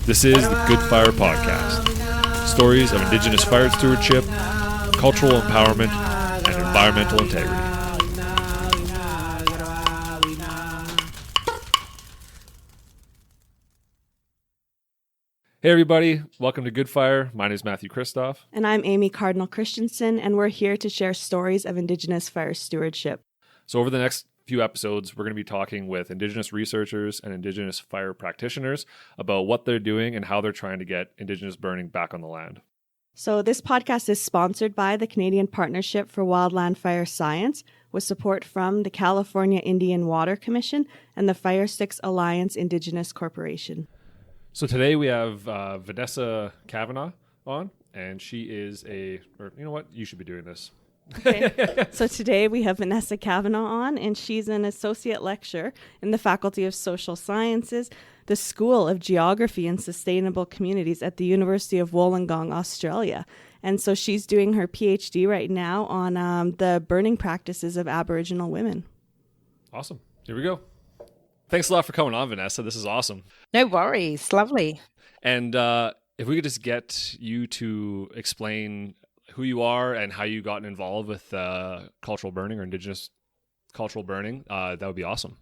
This is the Good Fire Podcast. Stories of Indigenous fire stewardship, cultural empowerment, and environmental integrity. Hey everybody, welcome to Good Fire. My name is Matthew Kristoff. And I'm Amy Cardinal Christensen, and we're here to share stories of Indigenous fire stewardship. So over the next few episodes, we're going to be talking with Indigenous researchers and Indigenous fire practitioners about what they're doing and how they're trying to get Indigenous burning back on the land. So this podcast is sponsored by the Canadian Partnership for Wildland Fire Science, with support from the California Indian Water Commission and the Fire Sticks Alliance Indigenous Corporation. So today we have Vanessa Cavanagh on, and she is you know what? You should be doing this. Okay. So today we have Vanessa Cavanagh on, and she's an associate lecturer in the Faculty of Social Sciences, the School of Geography and Sustainable Communities at the University of Wollongong, Australia. And so she's doing her PhD right now on the burning practices of Aboriginal women. Awesome. Here we go. Thanks a lot for coming on, Vanessa. This is awesome. No worries. Lovely. And if we could just get you to explain who you are and how you got involved with cultural burning or Indigenous cultural burning, that would be awesome.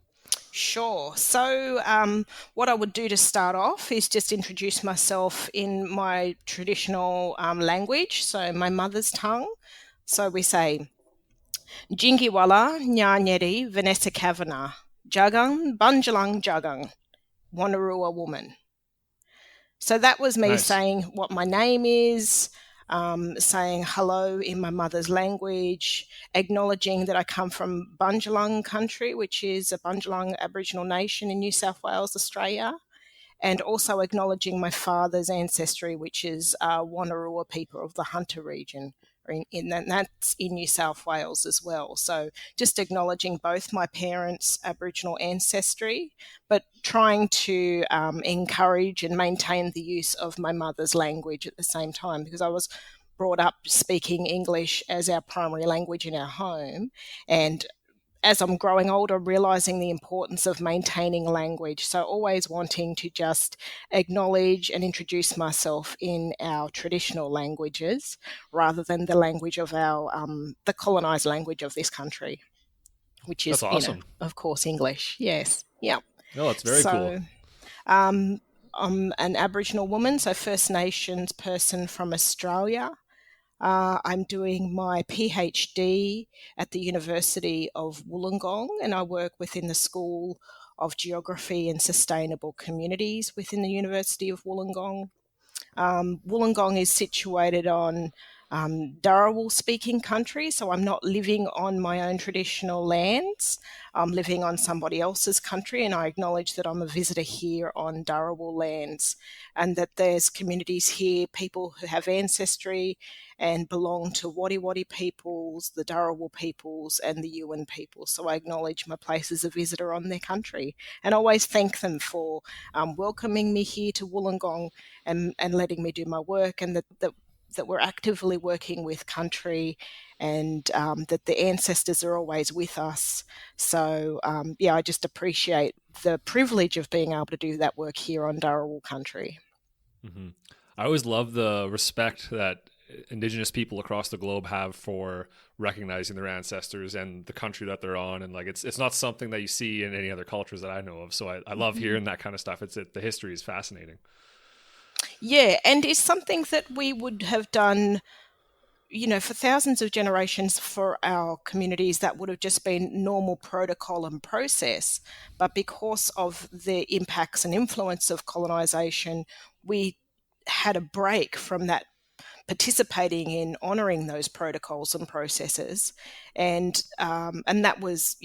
Sure. So what I would do to start off is just introduce myself in my traditional language, so my mother's tongue. So we say, Jingiwala Nyanyeri Vanessa Cavanagh, Jagang Bunjalang Jagang, Wanarua woman. So that was me saying what my name is, saying hello in my mother's language, acknowledging that I come from Bunjalang country, which is a Bunjalang Aboriginal nation in New South Wales, Australia, and also acknowledging my father's ancestry, which is Wanarua people of the Hunter region, and that's in New South Wales as well. So just acknowledging both my parents' Aboriginal ancestry, but trying to encourage and maintain the use of my mother's language at the same time, because I was brought up speaking English as our primary language in our home. And as I'm growing older, realising the importance of maintaining language. So always wanting to just acknowledge and introduce myself in our traditional languages rather than the language of our, the colonized language of this country, which is, That's awesome. Of course, English. Yes. Yeah. No, that's very cool. I'm an Aboriginal woman, so First Nations person from Australia. I'm doing my PhD at the University of Wollongong, and I work within the School of Geography and Sustainable Communities within the University of Wollongong. Wollongong is situated on Dharawal-speaking country, so I'm not living on my own traditional lands. I'm living on somebody else's country, and I acknowledge that I'm a visitor here on Dharawal lands, and that there's communities here, people who have ancestry and belong to Wadi peoples, the Dharawal peoples, and the Yuin peoples. So I acknowledge my place as a visitor on their country, and always thank them for welcoming me here to Wollongong and letting me do my work, and that we're actively working with country, and that the ancestors are always with us. So, I just appreciate the privilege of being able to do that work here on Dharawal country. Mm-hmm. I always love the respect that Indigenous people across the globe have for recognizing their ancestors and the country that they're on. And like, it's not something that you see in any other cultures that I know of. So I love hearing that kind of stuff. The history is fascinating. Yeah, and it's something that we would have done, for thousands of generations for our communities. That would have just been normal protocol and process. But because of the impacts and influence of colonisation, we had a break from that, participating in honouring those protocols and processes, and that was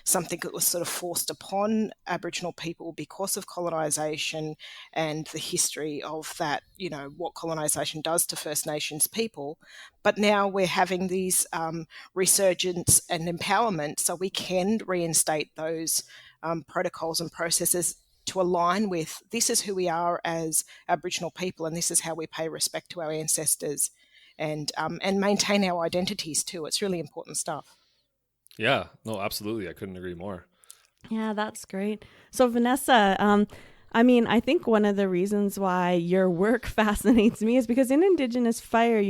something that was sort of forced upon Aboriginal people because of colonisation and the history of that, what colonisation does to First Nations people. But now we're having these resurgence and empowerment, so we can reinstate those protocols and processes to align with, this is who we are as Aboriginal people, and this is how we pay respect to our ancestors, and maintain our identities too. It's really important stuff. Yeah, no, absolutely. I couldn't agree more. Yeah, that's great. So Vanessa, I mean, I think one of the reasons why your work fascinates me is because in Indigenous fire,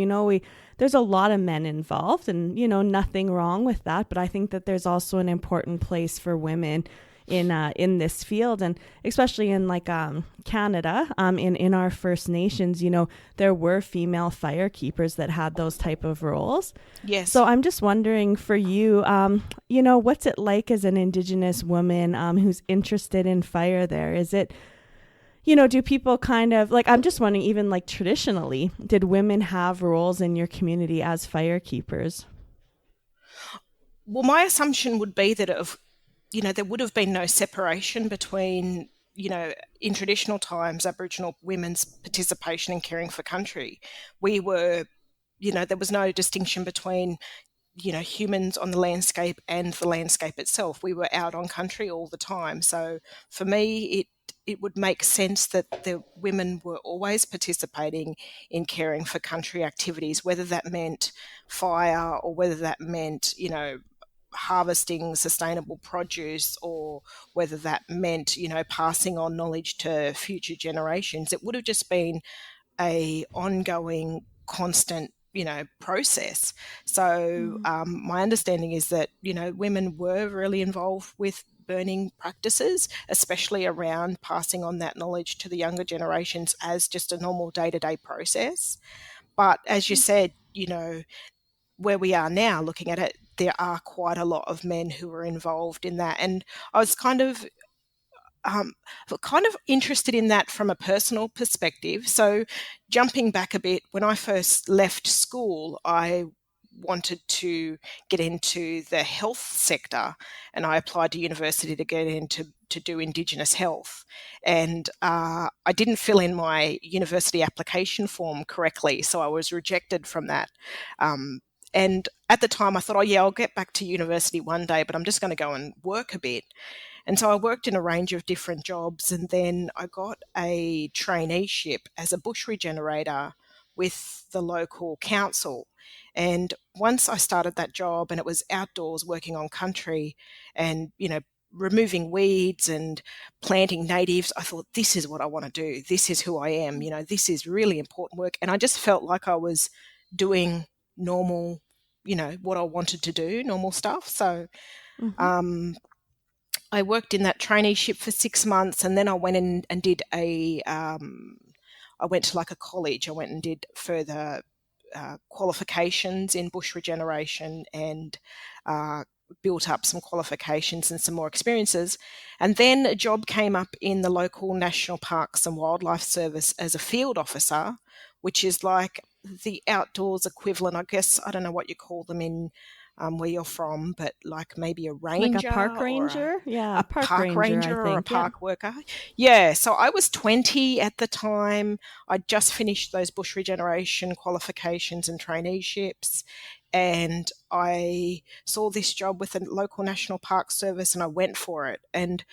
there's a lot of men involved, and nothing wrong with that. But I think that there's also an important place for women in this field, and especially in like Canada, in our First Nations, there were female firekeepers that had those type of roles. Yes. So I'm just wondering for you, what's it like as an Indigenous woman who's interested in fire there? Is it, do people kind of like, I'm just wondering, even like traditionally, did women have roles in your community as firekeepers? Well, my assumption would be that there would have been no separation between, in traditional times, Aboriginal women's participation in caring for country. We were, there was no distinction between, humans on the landscape and the landscape itself. We were out on country all the time. So for me, it would make sense that the women were always participating in caring for country activities, whether that meant fire or whether that meant, harvesting sustainable produce, or whether that meant, passing on knowledge to future generations. It would have just been a ongoing, constant, process. So my understanding is that, women were really involved with burning practices, especially around passing on that knowledge to the younger generations as just a normal day-to-day process. But as you said, where we are now looking at it, there are quite a lot of men who are involved in that. And I was um, kind of interested in that from a personal perspective. So jumping back a bit, when I first left school, I wanted to get into the health sector, and I applied to university to get into to do Indigenous health, and I didn't fill in my university application form correctly, so I was rejected from that. And at the time I thought, oh yeah, I'll get back to university one day, but I'm just going to go and work a bit. And so I worked in a range of different jobs, and then I got a traineeship as a bush regenerator with the local council. And once I started that job, and it was outdoors working on country and, removing weeds and planting natives, I thought, this is what I want to do. This is who I am. This is really important work. And I just felt like I was doing normal, what I wanted to do, normal stuff. So I worked in that traineeship for 6 months, and then I went in and did I went to like a college. I went and did further qualifications in bush regeneration, and built up some qualifications and some more experiences. And then a job came up in the local National Parks and Wildlife Service as a field officer, which is like the outdoors equivalent, I guess. I don't know what you call them in where you're from, but like maybe a ranger, like a park ranger, a park ranger, or a park worker. Yeah. So I was 20 at the time. I'd just finished those bush regeneration qualifications and traineeships, and I saw this job with the local National Park Service, and I went for it. And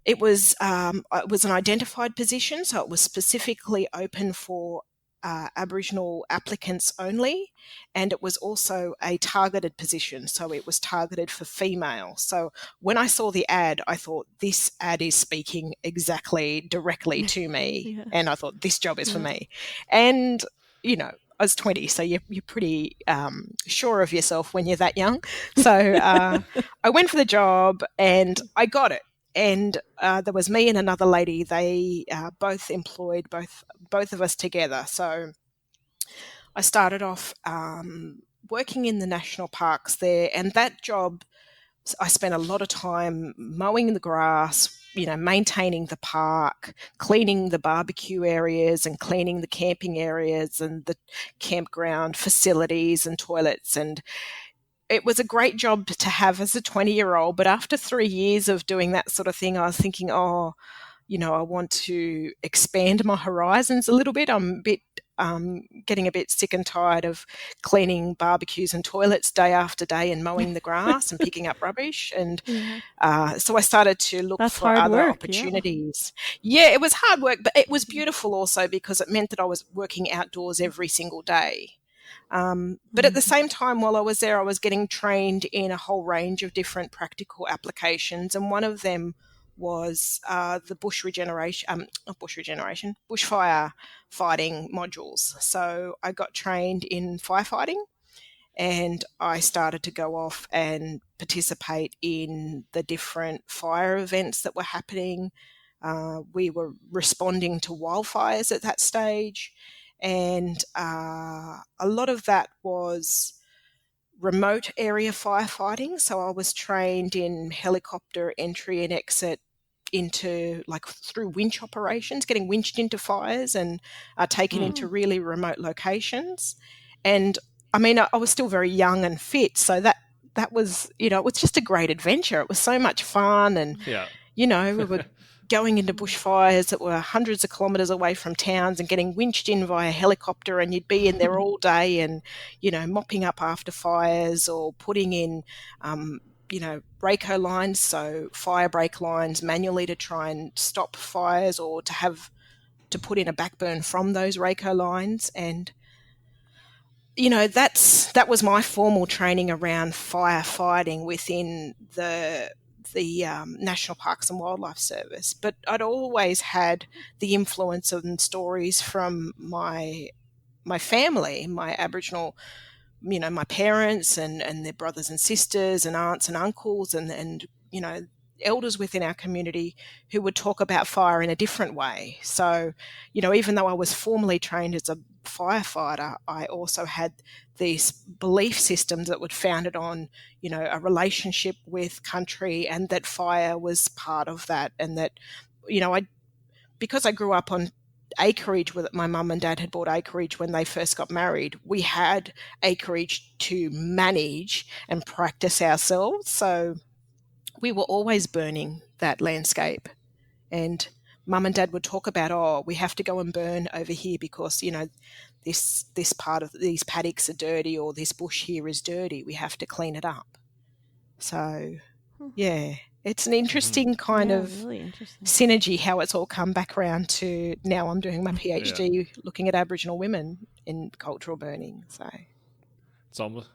it was an identified position, so it was specifically open for Aboriginal applicants only, and it was also a targeted position, so it was targeted for female. So when I saw the ad, I thought, this ad is speaking directly to me, and I thought, this job is for me. And I was 20, so you're pretty sure of yourself when you're that young. So I went for the job and I got it. And there was me and another lady. They both employed both of us together. So I started off working in the national parks there, and that job, I spent a lot of time mowing the grass, maintaining the park, cleaning the barbecue areas and cleaning the camping areas and the campground facilities and toilets. And it was a great job to have as a 20-year-old, but after 3 years of doing that sort of thing, I was thinking, I want to expand my horizons a little bit. I'm getting a bit sick and tired of cleaning barbecues and toilets day after day and mowing the grass and picking up rubbish. And so I started to look for other opportunities. Yeah, it was hard work, but it was beautiful also because it meant that I was working outdoors every single day. But at the same time, while I was there, I was getting trained in a whole range of different practical applications, and one of them was the bushfire fighting modules. So I got trained in firefighting, and I started to go off and participate in the different fire events that were happening. We were responding to wildfires at that stage, and a lot of that was remote area firefighting. So I was trained in helicopter entry and exit into, like, through winch operations, getting winched into fires and taken into really remote locations. And I mean, I was still very young and fit, so that was, it was just a great adventure. It was so much fun, and we were going into bushfires that were hundreds of kilometres away from towns and getting winched in via helicopter, and you'd be in there all day and, mopping up after fires or putting in, Rayco lines, so fire break lines manually to try and stop fires, or to put in a backburn from those Rayco lines. And that was my formal training around firefighting within the National Parks and Wildlife Service. But I'd always had the influence and stories from my family, my Aboriginal, my parents and their brothers and sisters and aunts and uncles and elders within our community who would talk about fire in a different way. So, even though I was formally trained as a firefighter, I also had these belief systems that were founded on, a relationship with country, and that fire was part of that. And that, because I grew up on acreage, with my mum and dad had bought acreage when they first got married, we had acreage to manage and practice ourselves. So we were always burning that landscape, and mum and dad would talk about, we have to go and burn over here because, this part of these paddocks are dirty, or this bush here is dirty. We have to clean it up. So, yeah, it's an interesting kind of really interesting synergy, how it's all come back around to now I'm doing my PhD looking at Aboriginal women in cultural burning. So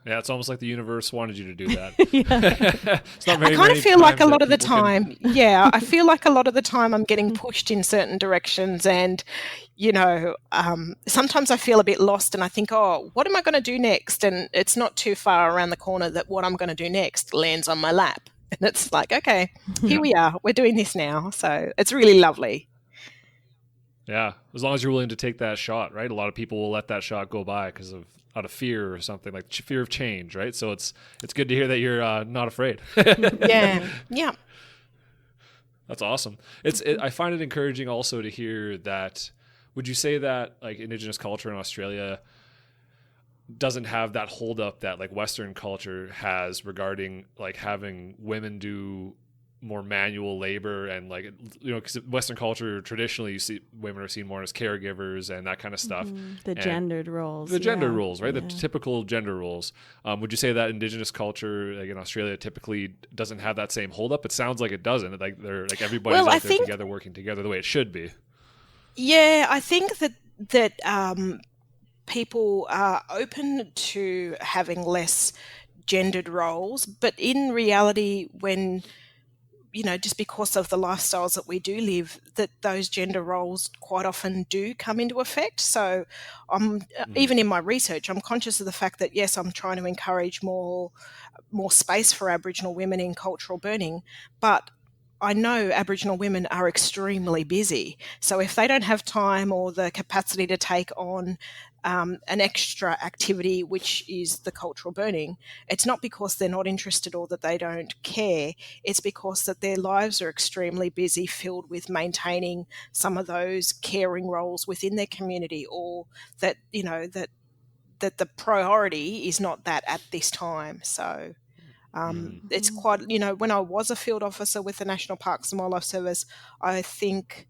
it's almost like the universe wanted you to do that. It's not very, I kind of feel like a lot of the time, I feel like a lot of the time I'm getting pushed in certain directions, and sometimes I feel a bit lost, and I think, what am I going to do next? And it's not too far around the corner that what I'm going to do next lands on my lap, and it's like, okay, here we are, we're doing this now. So it's really lovely. Yeah, as long as you're willing to take that shot, right? A lot of people will let that shot go by out of fear or something, like fear of change, right? So it's good to hear that you're not afraid. Yeah. That's awesome. I find it encouraging also to hear that. Would you say that, like, Indigenous culture in Australia doesn't have that hold up that, like, Western culture has regarding, like, having women do more manual labor, and, like, because Western culture traditionally, you see women are seen more as caregivers and that kind of stuff. The gendered roles, right? The typical gender roles. Would you say that Indigenous culture, like in Australia, typically doesn't have that same hold up? It sounds like it doesn't. Like they're like everybody's out there together, working together the way it should be. Yeah, I think that people are open to having less gendered roles, but in reality, when just because of the lifestyles that we do live, that those gender roles quite often do come into effect. So even in my research, I'm conscious of the fact that, yes, I'm trying to encourage more space for Aboriginal women in cultural burning, but I know Aboriginal women are extremely busy. So if they don't have time or the capacity to take on an extra activity, which is the cultural burning, it's not because they're not interested or that they don't care. It's because that their lives are extremely busy, filled with maintaining some of those caring roles within their community, or that, that the priority is not that at this time. So it's quite, when I was a field officer with the National Parks and Wildlife Service, I think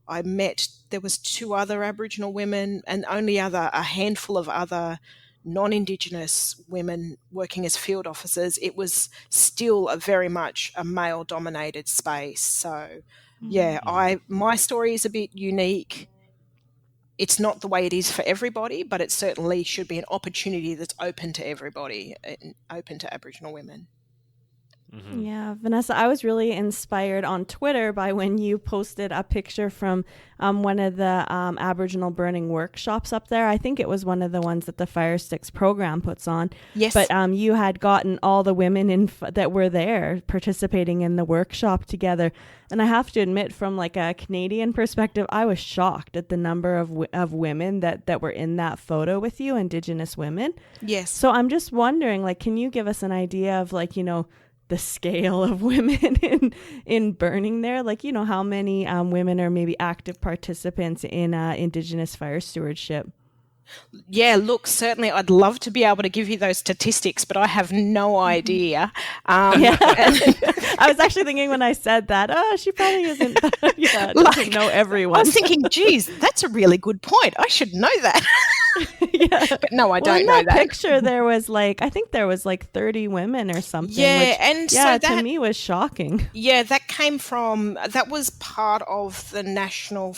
there was 2 other Aboriginal women and only a handful of other non-Indigenous women working as field officers. It was still very much a male-dominated space. So, my story is a bit unique. It's not the way it is for everybody, but it certainly should be an opportunity that's open to everybody, and open to Aboriginal women. Yeah, Vanessa, I was really inspired on Twitter by when you posted a picture from one of the Aboriginal burning workshops up there. I think it was one of the ones that the Fire Sticks program puts on. Yes. But you had gotten all the women that were there participating in the workshop together. And I have to admit, from like a Canadian perspective, I was shocked at the number of women that were in that photo with you, Indigenous women. Yes. So I'm just wondering, like, can you give us an idea of, like, the scale of women in burning there? Like, how many women are maybe active participants in Indigenous fire stewardship? Yeah, look, certainly I'd love to be able to give you those statistics, but I have no idea. I was actually thinking when I said that, she probably isn't, doesn't know everyone. I was thinking, geez, that's a really good point. I should know that. Yeah. But no, I don't in know that. Picture there was I think there was 30 women or something. Yeah, which, and so that, to me was shocking. Yeah, that was part of the National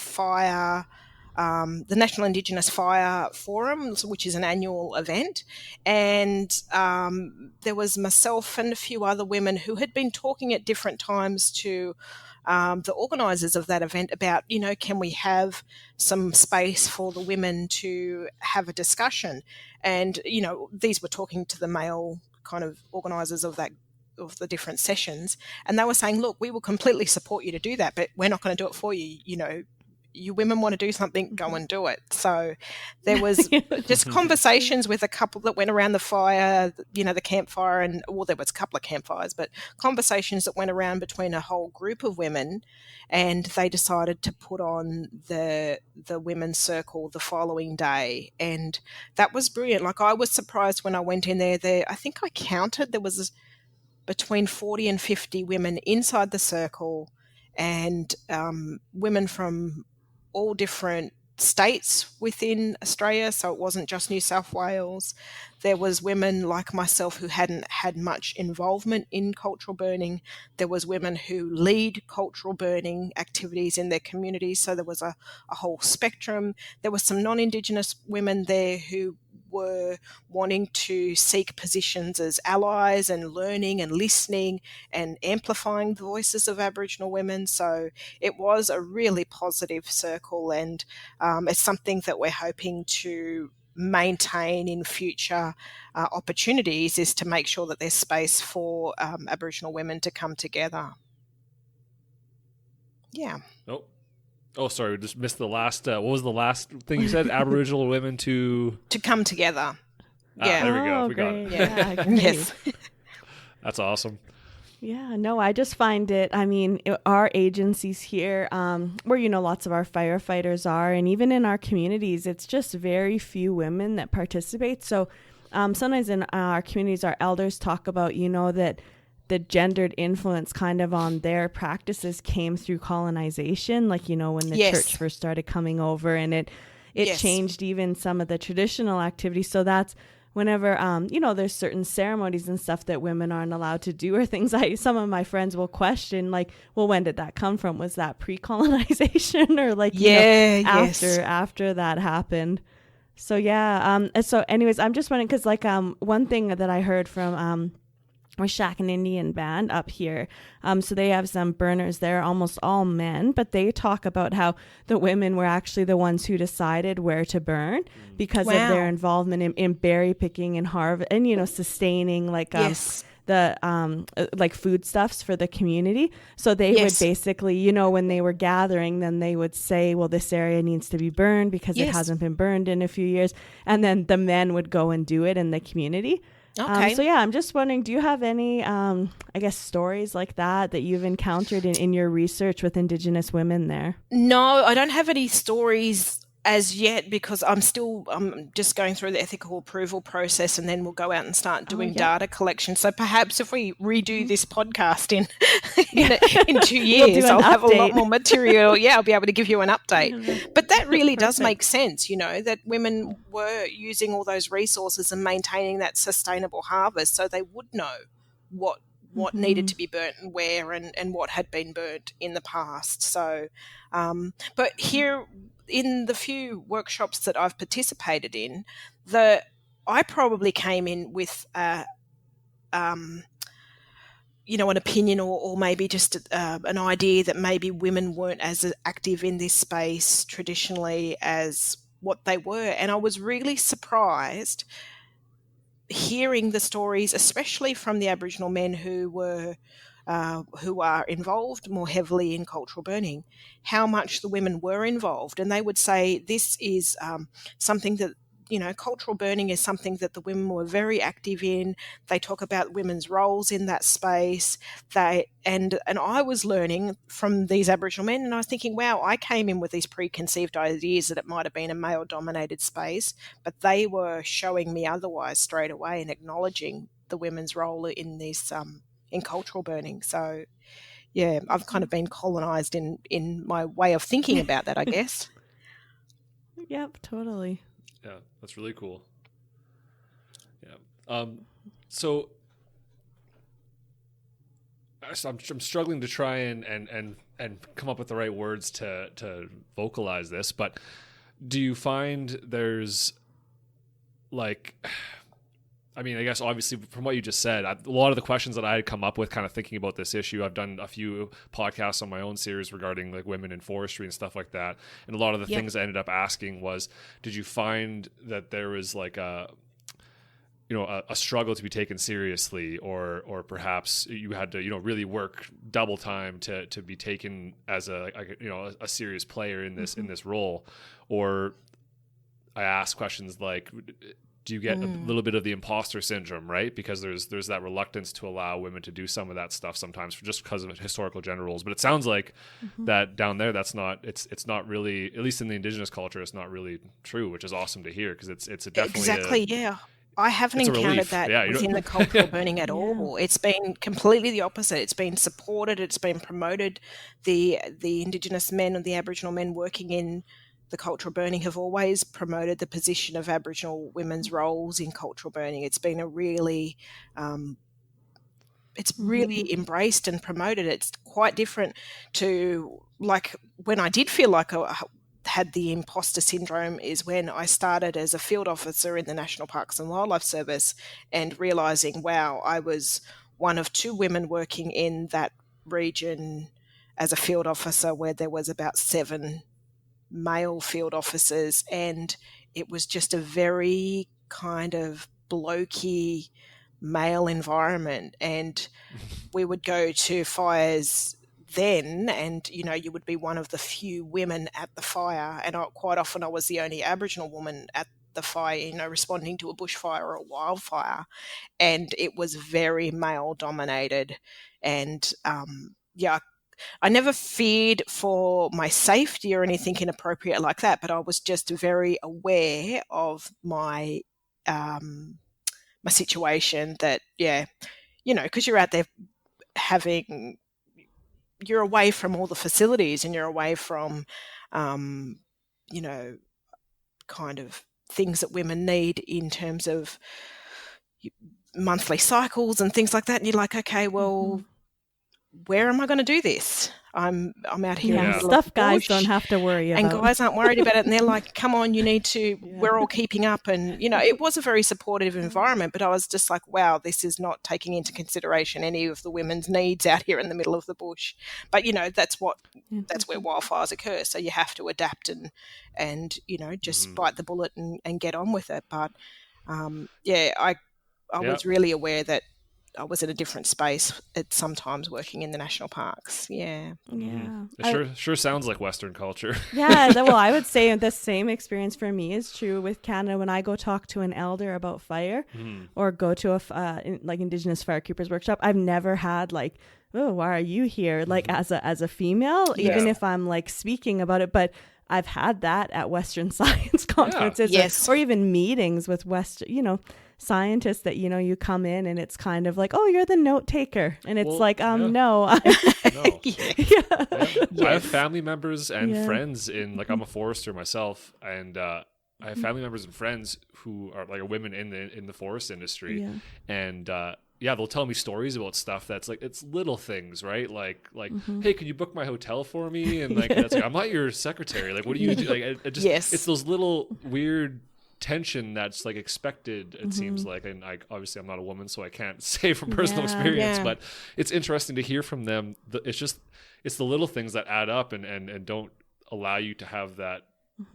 Indigenous Fire Forum, which is an annual event. And there was myself and a few other women who had been talking at different times to the organisers of that event about, can we have some space for the women to have a discussion? And, these were talking to the male kind of organisers of the different sessions. And they were saying, look, we will completely support you to do that, but we're not going to do it for you. You women want to do something, go and do it. So there was just conversations with a couple that went around the fire, the campfire, and there was a couple of campfires, but conversations that went around between a whole group of women, and they decided to put on the women's circle the following day. And that was brilliant. Like, I was surprised when I went in there. I think I counted, there was between 40 and 50 women inside the circle, and women from all different states within Australia, so it wasn't just New South Wales. There was women like myself who hadn't had much involvement in cultural burning. There was women who lead cultural burning activities in their communities, so there was a whole spectrum. There were some non-Indigenous women there who were wanting to seek positions as allies and learning and listening and amplifying the voices of Aboriginal women. So it was a really positive circle, and it's something that we're hoping to maintain in future opportunities, is to make sure that there's space for Aboriginal women to come together. Yeah. Oh, sorry, we just missed the last, what was the last thing you said? Aboriginal women to come together. Yeah. There we go. We great. got it. Yeah, Yes. That's awesome. Yeah, no, I just find it, our agencies here, where, lots of our firefighters are, and even in our communities, it's just very few women that participate. So sometimes in our communities, our elders talk about, that the gendered influence kind of on their practices came through colonization, like, when the church first started coming over, and it changed even some of the traditional activities. So that's whenever, there's certain ceremonies and stuff that women aren't allowed to do, or things some of my friends will question, like, well, when did that come from? Was that pre-colonization or after that happened? So, so anyways, I'm just wondering, because one thing that I heard from Shack Indian band up here. So they have some burners there, almost all men, but they talk about how the women were actually the ones who decided where to burn because of their involvement in berry picking and harvest and, sustaining the foodstuffs for the community. So they would basically, when they were gathering, then they would say, well, this area needs to be burned because it hasn't been burned in a few years. And then the men would go and do it in the community. Okay. I'm just wondering, do you have any, stories like that you've encountered in your research with Indigenous women there? No, I don't have any stories as yet, because I'm just going through the ethical approval process, and then we'll go out and start doing data collection. So perhaps if we redo this podcast in 2 years, I'll have a lot more material. Yeah, I'll be able to give you an update. But that really does make sense, that women were using all those resources and maintaining that sustainable harvest, so they would know what needed to be burnt and where, and what had been burnt in the past. So, but here, in the few workshops that I've participated in, I probably came in with an opinion or maybe just an idea that maybe women weren't as active in this space traditionally as what they were. And I was really surprised hearing the stories, especially from the Aboriginal men who are involved more heavily in cultural burning, how much the women were involved. And they would say this is something that, cultural burning is something that the women were very active in. They talk about women's roles in that space. And I was learning from these Aboriginal men, and I was thinking, wow, I came in with these preconceived ideas that it might have been a male-dominated space, but they were showing me otherwise straight away and acknowledging the women's role in this in cultural burning. So, yeah, I've kind of been colonized in my way of thinking about that, I guess. Yep, totally. Yeah, that's really cool. Yeah. So I'm struggling to try and come up with the right words to vocalize this, but do you find there's like, I mean, I guess obviously from what you just said, a lot of the questions that I had come up with kind of thinking about this issue, I've done a few podcasts on my own series regarding like women in forestry and stuff like that. And a lot of the things I ended up asking was, did you find that there was like a struggle to be taken seriously, or perhaps you had to, really work double time to be taken as a serious player in this, in this role? Or I asked questions like, do you get a little bit of the imposter syndrome, right? Because there's that reluctance to allow women to do some of that stuff sometimes just because of historical gender roles. But it sounds like that down there, it's not really, at least in the Indigenous culture, it's not really true, which is awesome to hear, because it's definitely exactly, yeah. I haven't encountered that within the cultural burning at all. It's been completely the opposite. It's been supported. It's been promoted. The Indigenous men and the Aboriginal men working in the cultural burning have always promoted the position of Aboriginal women's roles in cultural burning. It's been a really, it's really embraced and promoted. It's quite different to like when I did feel like I had the imposter syndrome is when I started as a field officer in the National Parks and Wildlife Service and realising, wow, I was one of two women working in that region as a field officer where there was about 7 male field officers, and it was just a very kind of blokey male environment. And we would go to fires then, and you would be one of the few women at the fire, and quite often I was the only Aboriginal woman at the fire, responding to a bushfire or a wildfire, and it was very male dominated. And I never feared for my safety or anything inappropriate like that, but I was just very aware of my my situation that, because you're out there you're away from all the facilities, and you're away from, kind of things that women need in terms of monthly cycles and things like that. And you're like, okay, well, where am I going to do this? I'm out here in the middle of the guys bush, don't have to worry about. And guys aren't worried about it. And they're like, come on, you need to, we're all keeping up. And, it was a very supportive environment, but I was just like, wow, this is not taking into consideration any of the women's needs out here in the middle of the bush. But, that's where wildfires occur. So you have to adapt and just bite the bullet and get on with it. But, I was really aware that I was in a different space at sometimes working in the national parks. Yeah. It sure sounds like Western culture. Well, I would say the same experience for me is true with Canada. When I go talk to an elder about fire or go to a Indigenous firekeepers workshop, I've never had like, oh, why are you here? Like as a female, even if I'm like speaking about it, but I've had that at Western science conferences or even meetings with scientists that you come in and it's kind of like, oh, you're the note taker, and it's no. I have family members and friends in I'm a forester myself, and I have family members and friends who are like women in the forest industry, and they'll tell me stories about stuff that's like, it's little things, right? Like hey, can you book my hotel for me? And that's like, I'm not your secretary. Like, what do you do? Like, it's those little weird tension that's like expected, it seems like. And obviously I'm not a woman, so I can't say from personal experience, but it's interesting to hear from them. It's the little things that add up and don't allow you to have that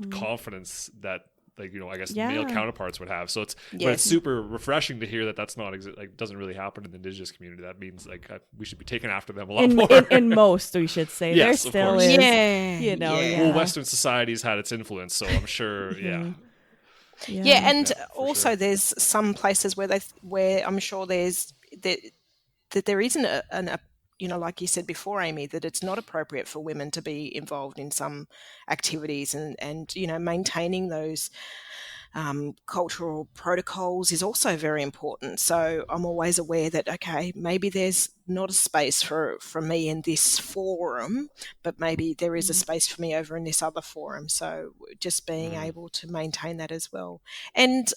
confidence that, like, I guess male counterparts would have. So but it's super refreshing to hear that that's not doesn't really happen in the Indigenous community. That means we should be taking after them a lot more. In most, we should say. Yes, there still of course. is, Well, Western society's had its influence, so I'm sure, and also sure. there's some places where I'm sure that there isn't an like you said before, Amy, that it's not appropriate for women to be involved in some activities, and maintaining those cultural protocols is also very important. So I'm always aware that, okay, maybe there's not a space for me in this forum, but maybe there is a space for me over in this other forum. So just being able to maintain that as well. And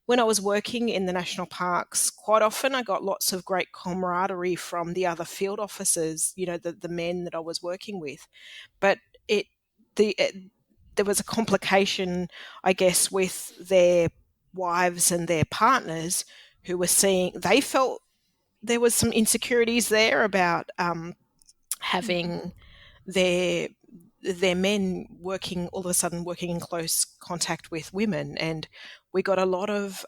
when I was working in the national parks, quite often I got lots of great camaraderie from the other field officers, the men that I was working with. But there was a complication, I guess, with their wives and their partners who were they felt there was some insecurities there about having their men all of a sudden working in close contact with women. And we got a lot of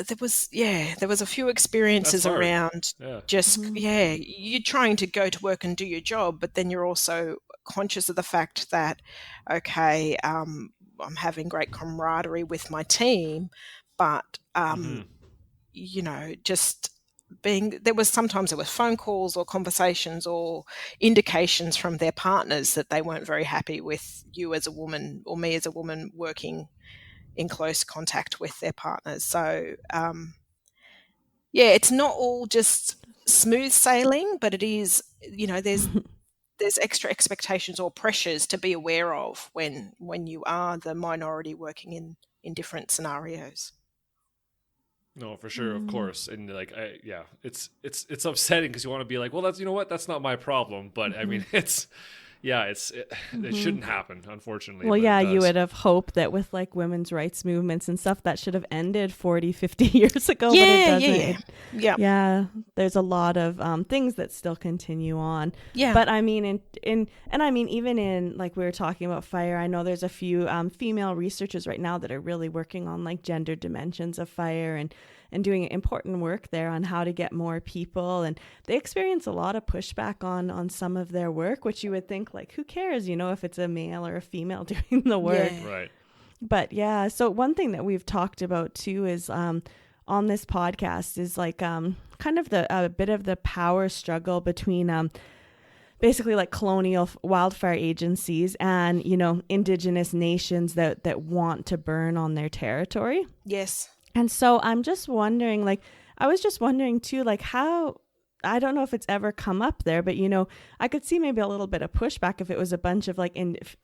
there was a few experiences around you're trying to go to work and do your job, but then you're also conscious of the fact that, okay, I'm having great camaraderie with my team, but just there was phone calls or conversations or indications from their partners that they weren't very happy with you as a woman or me as a woman working in close contact with their partners. So it's not all just smooth sailing, but it is, there's extra expectations or pressures to be aware of when you are the minority working in different scenarios. No, for sure, of course. And it's upsetting because you want to be like, well, that's not my problem. But I mean, it shouldn't happen, unfortunately. Well, you would have hoped that with like women's rights movements and stuff that should have ended 40, 50 years ago. But it doesn't. Yeah. There's a lot of things that still continue on. Yeah. But I mean, even in, like we were talking about fire, I know there's a few female researchers right now that are really working on like gender dimensions of fire and doing important work there on how to get more people. And they experience a lot of pushback on some of their work, which you would think, like, who cares, if it's a male or a female doing the work. Yeah. Right. But so one thing that we've talked about too is on this podcast is like kind of a bit of the power struggle between basically like colonial wildfire agencies and, Indigenous nations that want to burn on their territory. Yes. And so I'm just wondering, I was just wondering too, how, I don't know if it's ever come up there, but, I could see maybe a little bit of pushback if it was a bunch of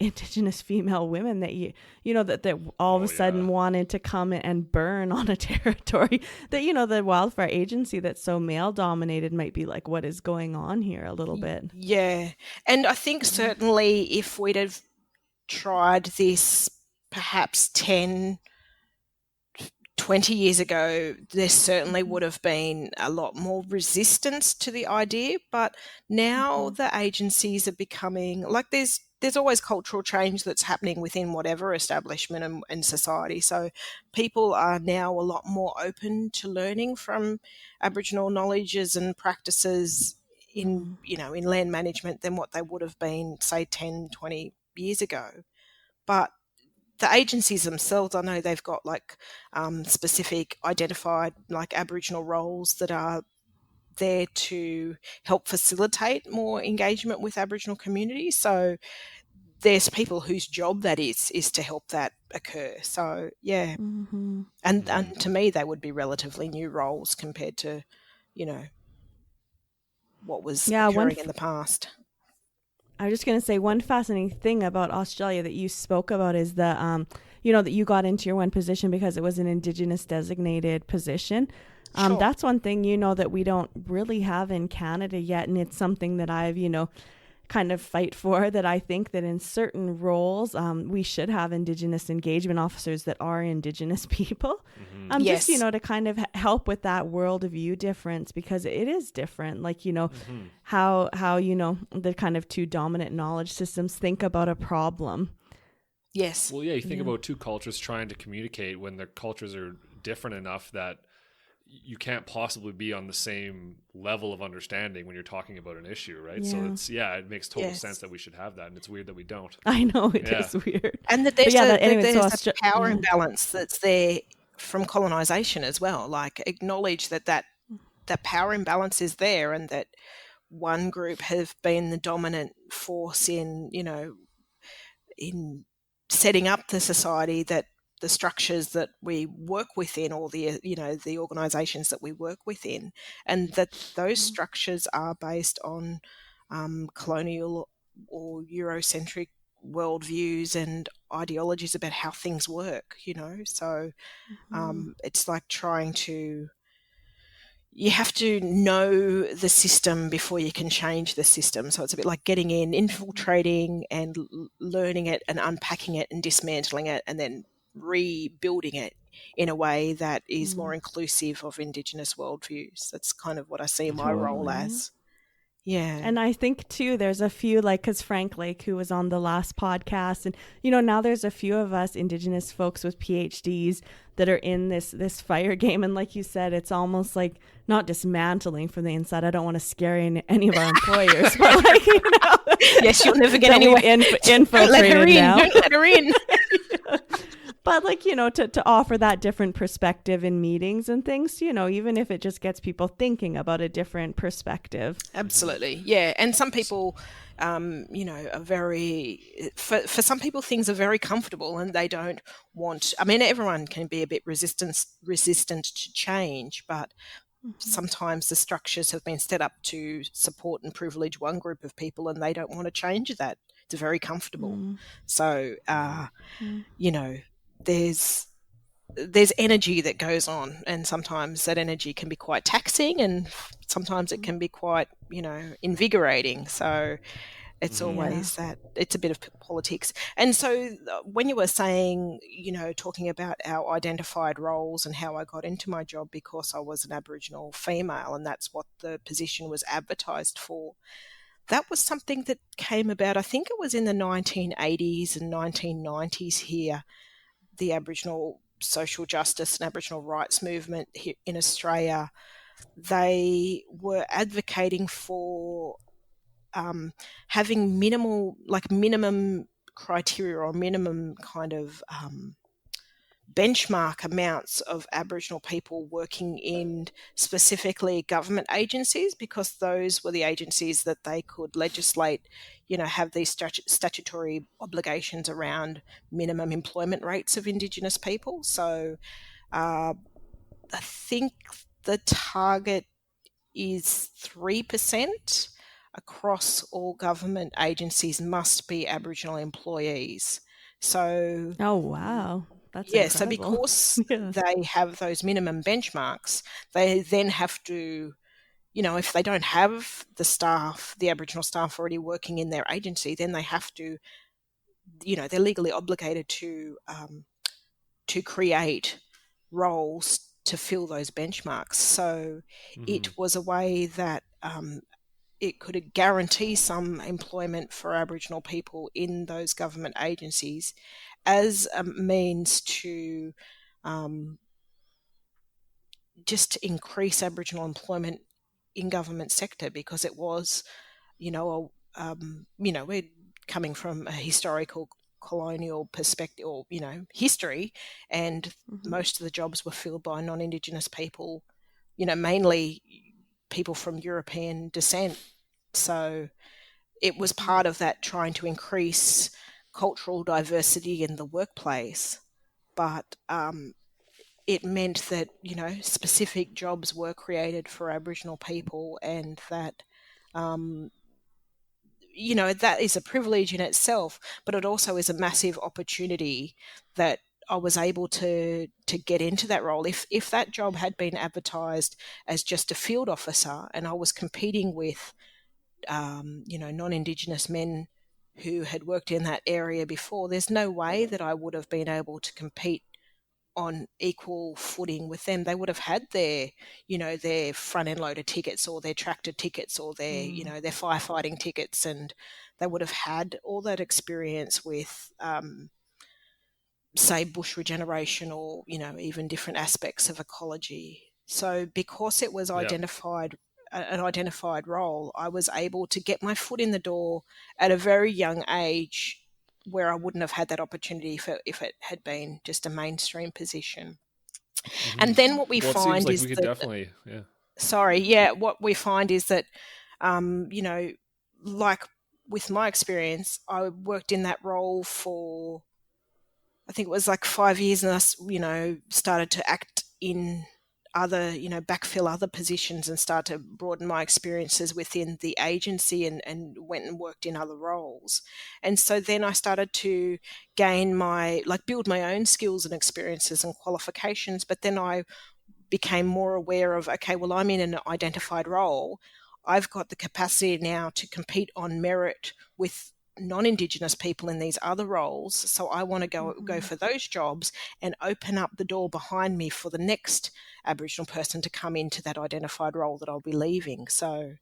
Indigenous female women that, that all of a sudden wanted to come and burn on a territory that, the wildfire agency that's so male dominated might be like, what is going on here a little bit? Yeah. And I think certainly if we'd have tried this perhaps 20 years ago, there certainly would have been a lot more resistance to the idea, but now the agencies are becoming there's always cultural change that's happening within whatever establishment and society. So people are now a lot more open to learning from Aboriginal knowledges and practices in land management than what they would have been, say, 10, 20 years ago. But the agencies themselves, I know they've got specific identified Aboriginal roles that are there to help facilitate more engagement with Aboriginal communities. So there's people whose job that is to help that occur. So and to me they would be relatively new roles compared to what was occurring in the past. I was just going to say one fascinating thing about Australia that you spoke about is the, that you got into your one position because it was an Indigenous designated position. Sure. That's one thing, that we don't really have in Canada yet. And it's something that I've, kind of fight for, that I think that in certain roles we should have Indigenous engagement officers that are Indigenous people. Yes. Just, to kind of help with that worldview difference, because it is different. Like, how the kind of two dominant knowledge systems think about a problem. Yes. Well, yeah, you think about two cultures trying to communicate when their cultures are different enough that you can't possibly be on the same level of understanding when you're talking about an issue, right? Yeah. So it makes total sense that we should have that, and it's weird that we don't. I know it is weird. And that there's a power imbalance that's there from colonization as well. Like, acknowledge that power imbalance is there, and that one group have been the dominant force in setting up the society, that the structures that we work within, or the organizations that we work within, and that those structures are based on colonial or Eurocentric worldviews and ideologies about how things work, so it's like you have to know the system before you can change the system. So it's a bit like getting in, infiltrating and learning it and unpacking it and dismantling it, and then rebuilding it in a way that is more inclusive of Indigenous worldviews. That's kind of what I see my role as. Yeah. And I think too, there's a few, like, because Frank Lake, who was on the last podcast, and now there's a few of us Indigenous folks with PhDs that are in this fire game, and like you said, it's almost like not dismantling from the inside. I don't want to scare any of our employers, but like, yes, you'll never get anywhere. Infiltrated now. Don't let her in. But like, to offer that different perspective in meetings and things, even if it just gets people thinking about a different perspective. Absolutely. Yeah. And some people, are very, for some people, things are very comfortable and they don't want, everyone can be a bit resistant to change, but sometimes the structures have been set up to support and privilege one group of people and they don't want to change that. It's very comfortable. So, there's energy that goes on, and sometimes that energy can be quite taxing, and sometimes it can be quite, invigorating. So it's always that it's a bit of politics. And so when you were saying, talking about our identified roles and how I got into my job because I was an Aboriginal female, and that's what the position was advertised for, that was something that came about, I think it was in the 1980s and 1990s here. The Aboriginal social justice and Aboriginal rights movement here in Australia, they were advocating for having minimum criteria or minimum kind of benchmark amounts of Aboriginal people working in specifically government agencies, because those were the agencies that they could legislate, have these statutory obligations around minimum employment rates of Indigenous people. So I think the target is 3% across all government agencies must be Aboriginal employees. So oh wow, that's so because they have those minimum benchmarks, they then have to, if they don't have the Aboriginal staff already working in their agency, then they have to, they're legally obligated to create roles to fill those benchmarks. So it was a way that it could guarantee some employment for Aboriginal people in those government agencies as a means to just increase Aboriginal employment in government sector, because it was, we're coming from a historical colonial perspective, or history, and most of the jobs were filled by non-Indigenous people, mainly people from European descent. So it was part of that, trying to increase cultural diversity in the workplace, but it meant that specific jobs were created for Aboriginal people, and that that is a privilege in itself, but it also is a massive opportunity that I was able to get into that role. If that job had been advertised as just a field officer and I was competing with non-Indigenous men who had worked in that area before, there's no way that I would have been able to compete on equal footing with them. They would have had their front end loader tickets or their tractor tickets or their their firefighting tickets, and they would have had all that experience with say bush regeneration or even different aspects of ecology. So because it was identified an identified role, I was able to get my foot in the door at a very young age, where I wouldn't have had that opportunity if it had been just a mainstream position. Mm-hmm. And then what we find is what we find is that, like with my experience, I worked in that role for, I think it was like 5 years, and I, started to act in other, backfill other positions and start to broaden my experiences within the agency and went and worked in other roles. And so then I started to gain build my own skills and experiences and qualifications. But then I became more aware of, okay, well, I'm in an identified role. I've got the capacity now to compete on merit with non-Indigenous people in these other roles. So I want to go for those jobs and open up the door behind me for the next Aboriginal person to come into that identified role that I'll be leaving. So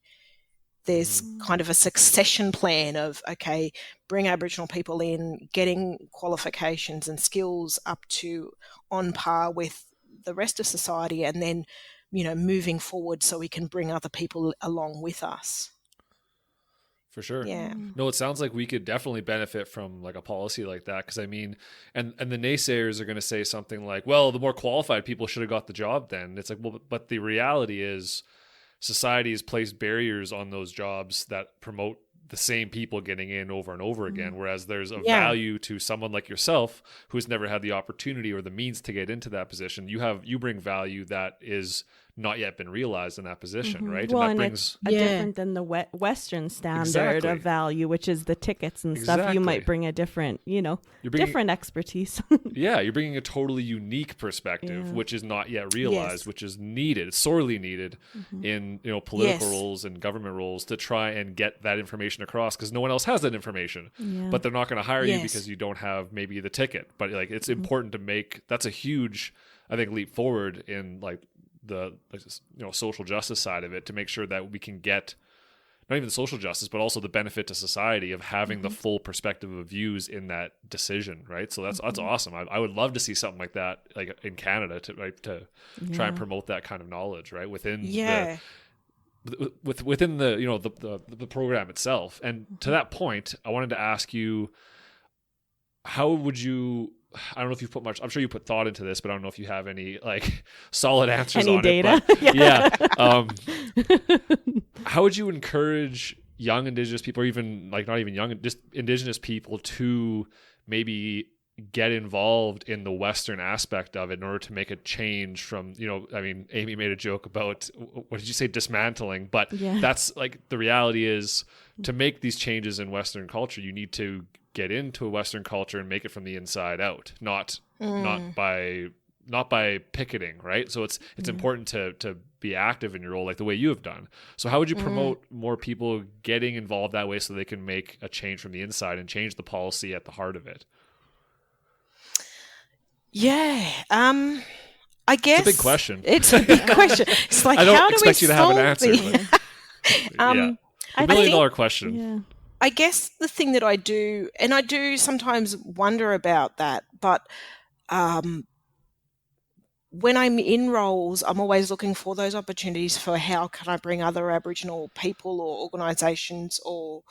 there's kind of a succession plan of, okay, bring Aboriginal people in, getting qualifications and skills up to on par with the rest of society, and then, moving forward so we can bring other people along with us. For sure. Yeah. No, it sounds like we could definitely benefit from like a policy like that. Because I mean, and the naysayers are going to say something like, well, the more qualified people should have got the job then. It's like, well, but the reality is society has placed barriers on those jobs that promote the same people getting in over and over again. Whereas there's a value to someone like yourself who's never had the opportunity or the means to get into that position. You bring value that is not yet been realized in that position, right? Well, and that and brings it's different than the Western standard of value, which is the tickets and stuff. You might bring a different, different expertise. You're bringing a totally unique perspective, which is not yet realized, which is needed. It's sorely needed in political roles and government roles to try and get that information across, because no one else has that information. But they're not going to hire you because you don't have maybe the ticket. But like, it's important to make, that's a huge, I think, leap forward in like the social justice side of it, to make sure that we can get not even social justice, but also the benefit to society of having the full perspective of views in that decision, right? So that's awesome. I would love to see something like that, like in Canada, to try and promote that kind of knowledge, right, within within the program itself. And to that point, I wanted to ask you, how would you? I don't know if you've put much, I'm sure you put thought into this, but I don't know if you have any like solid answers on data? it. How would you encourage young Indigenous people, or even like not even young, just Indigenous people, to maybe get involved in the Western aspect of it in order to make a change from, I mean, Amy made a joke about, what did you say, dismantling, but that's like, the reality is, to make these changes in Western culture, you need to get into a Western culture and make it from the inside out, not by picketing, right? So it's important to be active in your role, like the way you have done. So how would you promote more people getting involved that way, so they can make a change from the inside and change the policy at the heart of it? I guess it's a big question. It's a big question. It's like, I don't how do we expect you to have an answer. $1 million question. Yeah. I guess the thing that I do, and I do sometimes wonder about that, but when I'm in roles, I'm always looking for those opportunities for how can I bring other Aboriginal people or organisations or,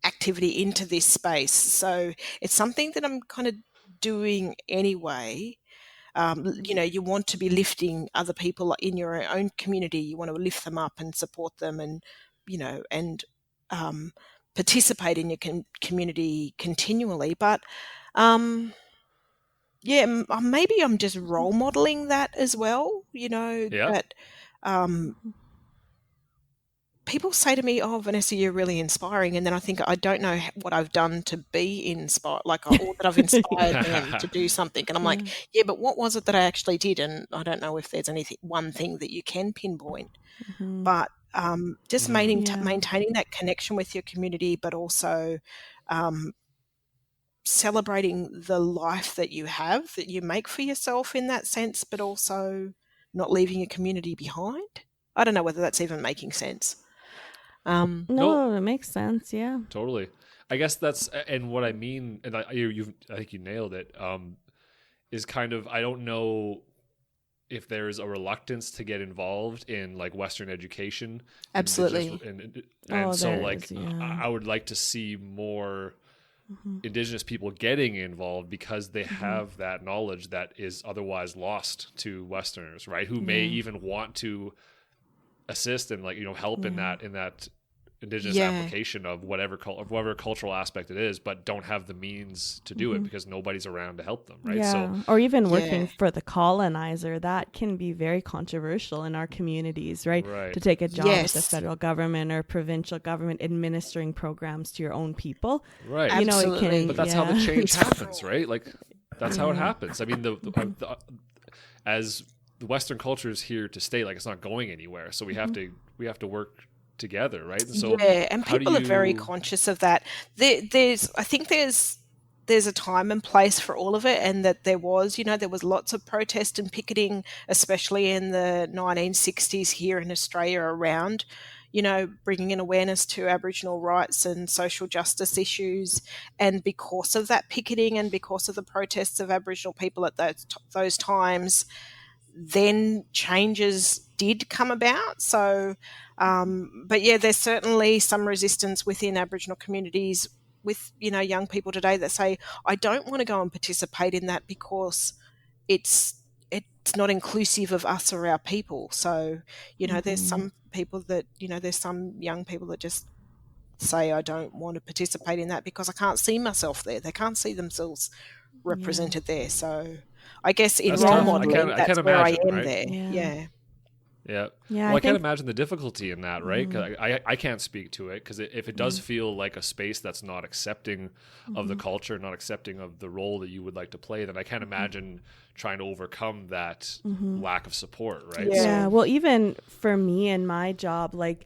activity into this space. So it's something that I'm kind of doing anyway. You want to be lifting other people in your own community. You want to lift them up and support them, and participate in your community continually. But maybe I'm just role modeling that as well. That people say to me, "Oh, Vanessa, you're really inspiring," and then I think, I don't know what I've done to be inspired, or that I've inspired them to do something. And I'm like, yeah, but what was it that I actually did? And I don't know if there's one thing that you can pinpoint. But just Yeah. maintaining that connection with your community, but also celebrating the life that you have, that you make for yourself in that sense, but also not leaving your community behind. I don't know whether that's even making sense. No, No, it makes sense. Yeah. totally. I guess that's, and what I mean, and I think you nailed it. Is kind of, I don't know if there's a reluctance to get involved in like Western education, Absolutely. and so there like is, yeah. I would like to see more Mm-hmm. Indigenous people getting involved because they have that knowledge that is otherwise lost to Westerners, right? Who may even want to assist and like, help in that Indigenous Yeah. application of whatever cultural aspect it is, but don't have the means to do it because nobody's around to help them, right? Yeah. So Or even working Yeah. for the colonizer, that can be very controversial in our communities, right? Right. To take a job with the Yes. federal government or provincial government administering programs to your own people. right. You know, it Absolutely. can, But that's how the yeah. change happens, right? Like that's how it happens. I mean, as the Western culture is here to stay, like it's not going anywhere. So we have to work together, right? And so Yeah, and how do people are very you- conscious of that. I think there's a time and place for all of it, and that there was lots of protest and picketing, especially in the 1960s here in Australia, around, bringing in awareness to Aboriginal rights and social justice issues. And because of that picketing and because of the protests of Aboriginal people at those times, then changes did come about. So, but yeah, there's certainly some resistance within Aboriginal communities with, young people today that say, I don't want to go and participate in that because it's not inclusive of us or our people. So, there's some people that, there's some young people that just say, I don't want to participate in that because I can't see myself there. They can't see themselves represented there. So I guess in That's role tough. I modeling, can't that's where imagine, I am right? there. Yeah. Yeah. Yeah, Well, I I can't think imagine the difficulty in that, right? 'Cause I can't speak to it because if it does feel like a space that's not accepting of the culture, not accepting of the role that you would like to play, then I can't imagine trying to overcome that lack of support, right? Yeah. Yeah, well, even for me in my job, like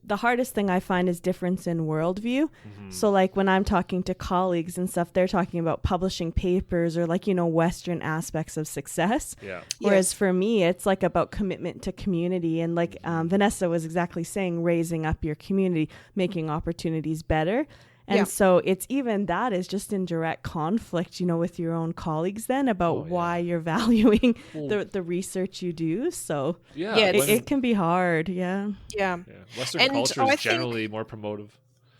the hardest thing I find is difference in worldview. So like when I'm talking to colleagues and stuff, they're talking about publishing papers or like, Western aspects of success. Yeah. Whereas Yes. for me, it's like about commitment to community. And like Vanessa was exactly saying, raising up your community, making opportunities better. And Yeah. so it's even that is just in direct conflict, with your own colleagues then about why you're valuing the research you do. So Yeah. Yeah, it, when- it can be hard. Yeah. Yeah. yeah. Western And culture I is think- generally more promotive.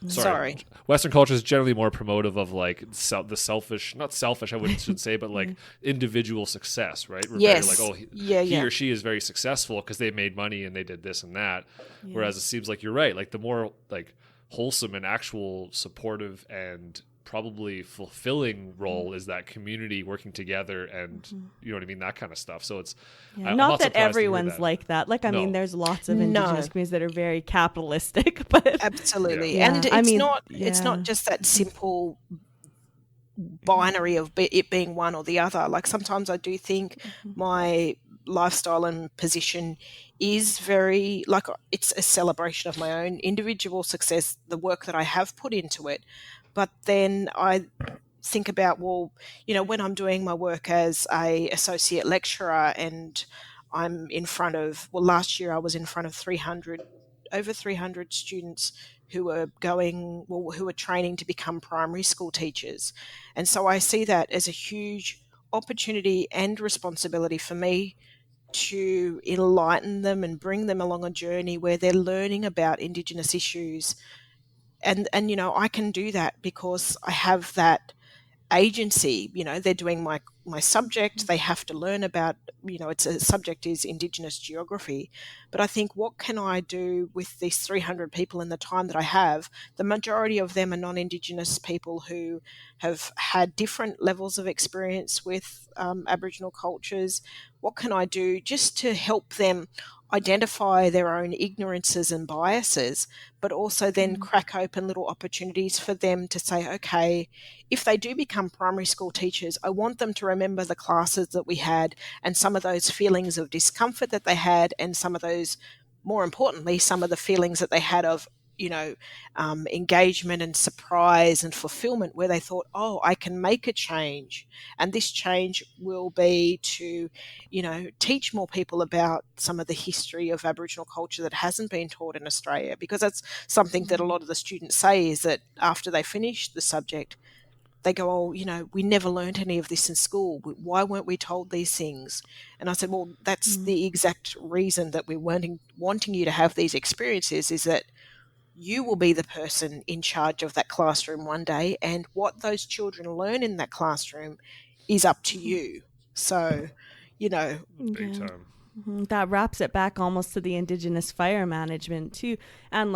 Sorry. Western culture is generally more promotive of like the selfish, not selfish, should say, but like individual success, right? We're Yes. very like, he Yeah. or she is very successful because they made money and they did this and that. Whereas it seems like you're right. Like the more like wholesome and actual supportive and probably fulfilling role is that community working together and you know what I mean, that kind of stuff. So it's Yeah, I'm not surprised that to hear everyone's that. like that. Like, I mean, No. there's lots of No. Indigenous communities that are very capitalistic, but Absolutely. Yeah. And I it's mean, it's yeah. not just that simple binary of it being one or the other. Like sometimes I do think my lifestyle and position is very like it's a celebration of my own individual success, the work that I have put into it. But then I think about, well, when I'm doing my work as a associate lecturer and I'm in front of, well, last year I was in front of over 300 students who are training to become primary school teachers. And so I see that as a huge opportunity and responsibility for me to enlighten them and bring them along a journey where they're learning about Indigenous issues. And I can do that because I have that agency. They're doing my subject. They have to learn about, it's a subject is Indigenous geography. But I think, what can I do with these 300 people in the time that I have? The majority of them are non-Indigenous people who have had different levels of experience with Aboriginal cultures. What can I do just to help them identify their own ignorances and biases, but also then crack open little opportunities for them to say, okay, if they do become primary school teachers, I want them to remember the classes that we had and some of those feelings of discomfort that they had and some of those more importantly, some of the feelings that they had of, engagement and surprise and fulfillment, where they thought, oh, I can make a change. And this change will be to, teach more people about some of the history of Aboriginal culture that hasn't been taught in Australia. Because that's something that a lot of the students say, is that after they finish the subject, they go, oh, we never learned any of this in school. Why weren't we told these things? And I said, well, that's the exact reason that we're wanting you to have these experiences, is that you will be the person in charge of that classroom one day, and what those children learn in that classroom is up to you. So, big time. That wraps it back almost to the Indigenous fire management too, and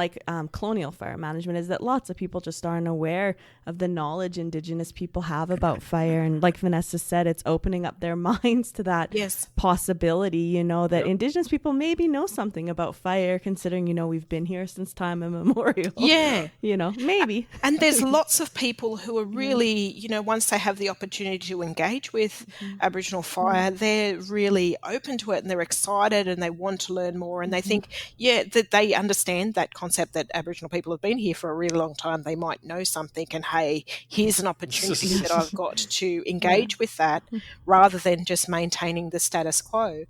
colonial fire management, is that lots of people just aren't aware of the knowledge Indigenous people have about fire. And like Vanessa said, it's opening up their minds to that possibility, that Indigenous people maybe know something about fire, considering, we've been here since time immemorial. Yeah. Maybe. And there's lots of people who are really, once they have the opportunity to engage with Aboriginal fire, they're really open to it, and they're excited, and they want to learn more, and they think, that they understand that concept that Aboriginal people have been here for a really long time. They might know something, and hey, here's an opportunity that I've got to engage with that, rather than just maintaining the status quo.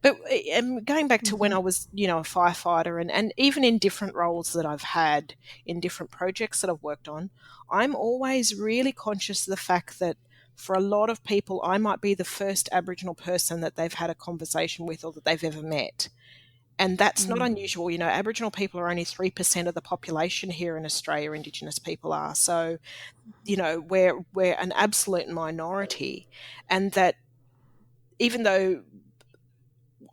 But going back to when I was, a firefighter, and even in different roles that I've had in different projects that I've worked on, I'm always really conscious of the fact that for a lot of people, I might be the first Aboriginal person that they've had a conversation with or that they've ever met. And that's not unusual. Aboriginal people are only 3% of the population here in Australia, Indigenous people are. So, we're an absolute minority. And that even though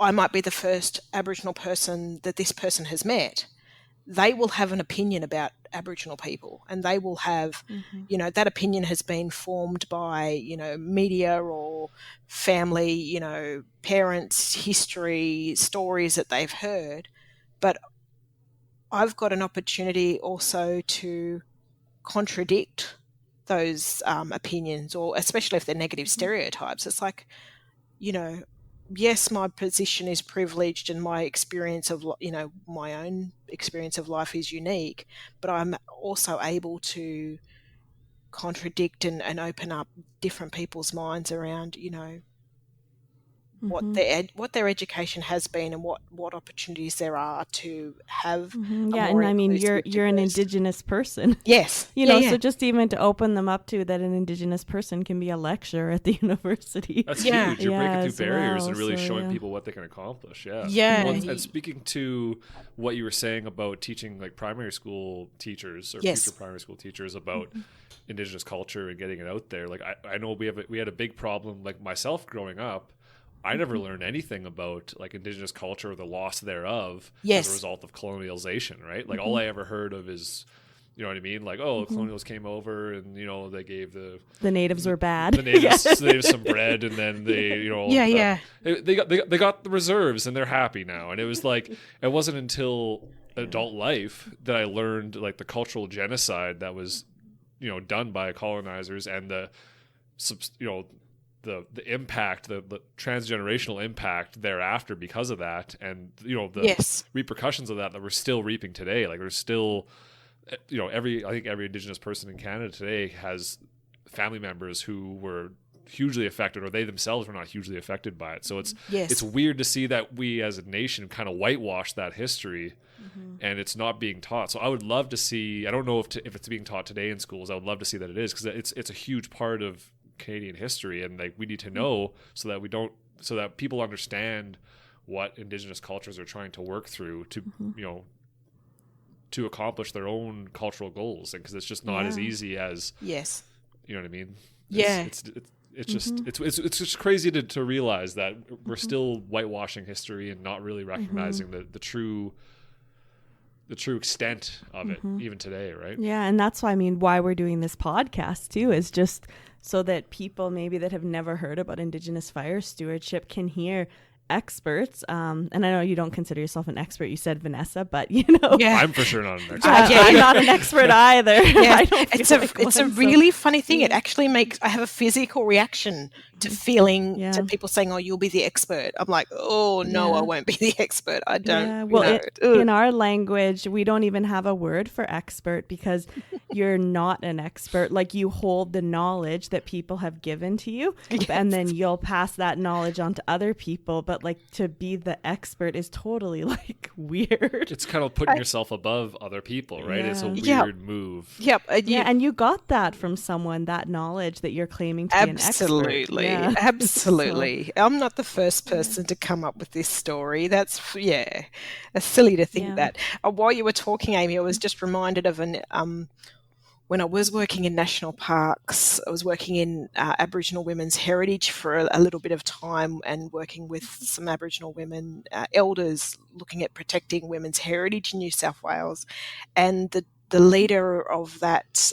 I might be the first Aboriginal person that this person has met, they will have an opinion about Aboriginal people, and they will have, that opinion has been formed by, media or family, parents, history, stories that they've heard. But I've got an opportunity also to contradict those opinions, or especially if they're negative stereotypes. It's like, yes, my position is privileged, and my experience of, my own experience of life is unique, but I'm also able to contradict and open up different people's minds around, what their education has been, and what opportunities there are to have. And I mean, you're an Indigenous person. Yes. So just even to open them up to that, an Indigenous person can be a lecturer at the university. That's huge. You're breaking through barriers and really showing people what they can accomplish. Yeah. Yeah. Well, and speaking to what you were saying about teaching primary school teachers or future primary school teachers about Indigenous culture and getting it out there. I know we had a big problem, myself growing up. I never learned anything about Indigenous culture or the loss thereof as a result of colonialization, right? All I ever heard of is, you know what I mean? The colonials came over and, they gave the natives were bad. The natives some bread, and then they, they got the reserves and they're happy now. And it was it wasn't until adult life that I learned the cultural genocide that was, done by colonizers, and the impact, the transgenerational impact thereafter because of that, and the repercussions of that we're still reaping today. There's still, I think every Indigenous person in Canada today has family members who were hugely affected, or they themselves were not hugely affected by it. So it's weird to see that we as a nation kind of whitewash that history, and it's not being taught. So I would love to see, I don't know if it's being taught today in schools. I would love to see that it is, because it's a huge part of Canadian history, and we need to know so that people understand what Indigenous cultures are trying to work through to to accomplish their own cultural goals, and because it's just not as easy as you know what I mean. It's just crazy to realize that we're still whitewashing history and not really recognizing the true extent of it even today, right? Yeah, and that's why we're doing this podcast too, is just so that people maybe that have never heard about Indigenous fire stewardship can hear experts. And I know you don't consider yourself an expert. You said Vanessa, but I'm for sure not an expert. I'm not an expert either. It's a really funny thing. It actually makes I have a physical reaction to feeling Yeah. to people saying, oh, you'll be the expert. I'm like, oh, no, I Yeah. won't be the expert. I don't, Yeah, well, ugh. in our language, we don't even have a word for expert because you're not an expert. Like, you hold the knowledge that people have given to you, and then you'll pass that knowledge on to other people. But like, to be the expert is totally like weird. It's kind of putting yourself above other people, right? It's a Yeah. weird move. Yep. Yeah, and you got that from someone, that knowledge that you're claiming to be an expert. Absolutely. Yeah. Absolutely. I'm not the first person to come up with this story. That's silly to think that. While you were talking, Amy, I was just reminded of when I was working in national parks, I was working in Aboriginal women's heritage for a little bit of time, and working with some Aboriginal women elders looking at protecting women's heritage in New South Wales. And the leader of that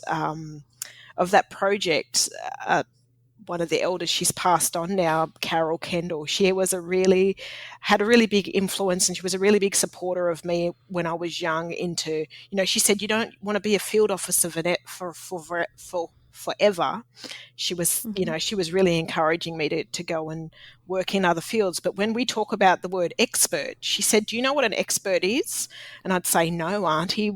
project, one of the elders, she's passed on now, Carol Kendall. She had a really big influence, and she was a really big supporter of me when I was young. She said, you don't want to be a field officer for forever. She was, she was really encouraging me to go and work in other fields. But when we talk about the word expert, she said, do you know what an expert is? And I'd say, no, Auntie,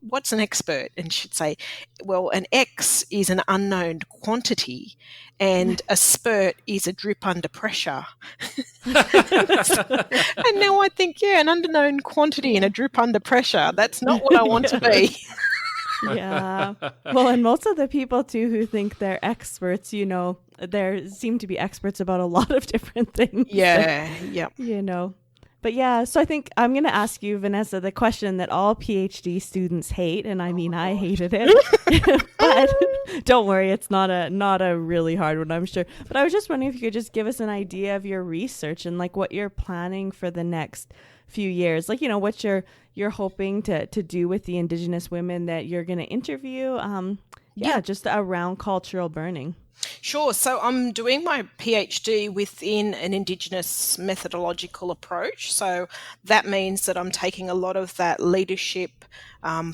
what's an expert? And she'd say, well, an X is an unknown quantity and a spurt is a drip under pressure. And now I think, an unknown quantity and a drip under pressure, that's not what I want to be. Yeah. Well, and most of the people too who think they're experts, there seem to be experts about a lot of different things. Yeah. Yep. But yeah, so I think I'm going to ask you, Vanessa, the question that all PhD students hate, and I mean, I hated it, but don't worry, it's not a really hard one, I'm sure. But I was just wondering if you could just give us an idea of your research and like what you're planning for the next few years, like, what you're hoping to do with the Indigenous women that you're going to interview. Just around cultural burning. Sure. So I'm doing my PhD within an Indigenous methodological approach. So that means that I'm taking a lot of that leadership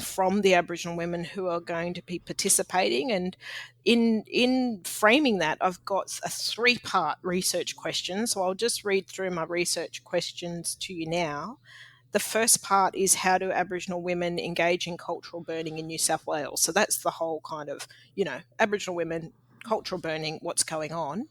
from the Aboriginal women who are going to be participating. And in framing that, I've got a 3-part research question. So I'll just read through my research questions to you now. The first part is, how do Aboriginal women engage in cultural burning in New South Wales? So that's the whole kind of, Aboriginal women, cultural burning, what's going on.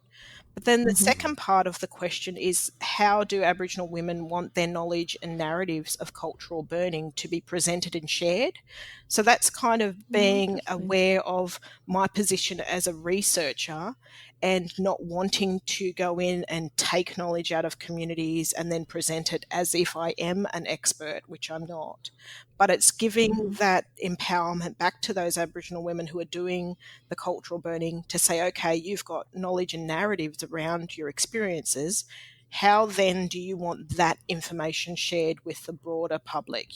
But then the second part of the question is, how do Aboriginal women want their knowledge and narratives of cultural burning to be presented and shared? So that's kind of being aware of my position as a researcher and not wanting to go in and take knowledge out of communities and then present it as if I am an expert, which I'm not. But it's giving that empowerment back to those Aboriginal women who are doing the cultural burning to say, okay, you've got knowledge and narratives around your experiences. How then do you want that information shared with the broader public,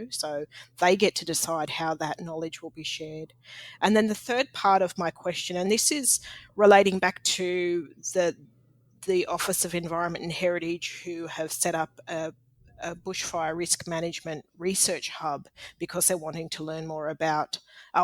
So they get to decide how that knowledge will be shared. And then the third part of my question, and this is relating back to the Office of Environment and Heritage, who have set up a bushfire risk management research hub because they're wanting to learn more about